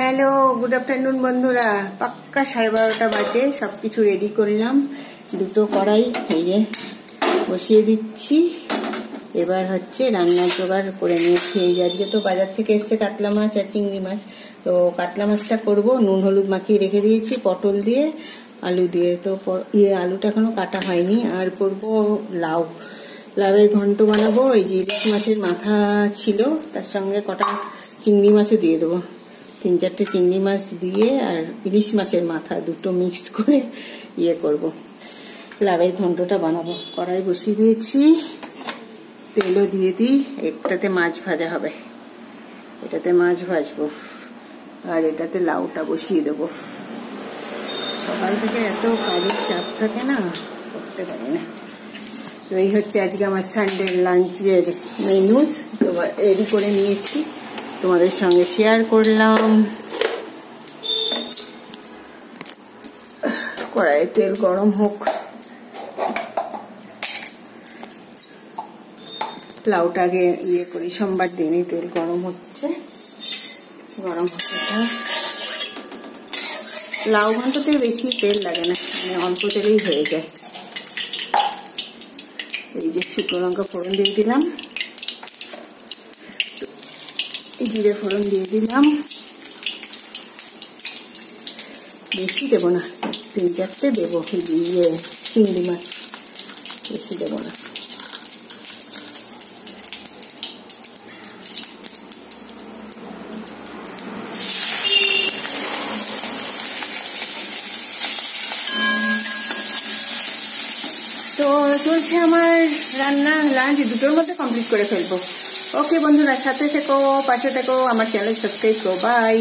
Hello, good afternoon বন্ধুরা। পাক্কা 12:30 বাজে, সবকিছু রেডি করলাম। দুটো কড়াই এই যে বসিয়ে দিচ্ছি। এবার হচ্ছে রান্নার জোগাড় করে নিয়েছি। এই যে আজকে তো বাজার থেকে এসছে কাতলা মাছ আর চিংড়ি মাছ, তো কাতলা মাছটা করব। নুন হলুদ মাখিয়ে রেখে দিয়েছি পটল দিয়ে আলু দিয়ে। তো আলুটা এখনো কাটা হয়নি। আর করব লাউয়ের ঘন্ট বানাবো। এই যে ইলিশ মাছের মাথা ছিল, তার সঙ্গে কটা চিংড়ি মাছও দিয়ে দেবো। 3-4টে চিংড়ি মাছ দিয়ে আর ইলিশ মাছের মাথা দুটো মিক্সড করে করব, লাউয়ের ঘন্টটা বানাবো। কড়াই বসিয়ে দিয়েছি, তেলও দিয়ে দিই। একটাতে মাছ ভাজা হবে, এটাতে মাছ ভাজবো, আর এটাতে লাউটা বসিয়ে দেবো। সকাল থেকে এত কাজের চাপ থাকে না, করতে পারি না। তো এই হচ্ছে আজকে আমার সানডে লাঞ্চের মেনুস। রেডি করে নিয়েছি, তোমাদের সঙ্গে শেয়ার করলাম। কড়াইয়ে তেল গরম হোক, লাউটা আগে করি। সোমবার দিনই তেল গরম হচ্ছে। লাউ ঘন্টতে বেশি তেল লাগে না, মানে অল্প তেলেই হয়ে যায়। এই যে শুকনো লঙ্কা ফোড়ন দিয়ে দিলাম, জিরে ফোড়ন দিয়ে দিলাম। বেশি দেবো না, 3-4টে দেবো। চিংড়ি মাছ বেশি দেবো না। তো চলছে আমার রান্না। লাঞ্চ দুটোর মধ্যে কমপ্লিট করে ফেলবো। ওকে বন্ধুরা, সাথে থেকো, পাশে থেকো, আমার চ্যানেল সাবস্ক্রাইব করো। বাই।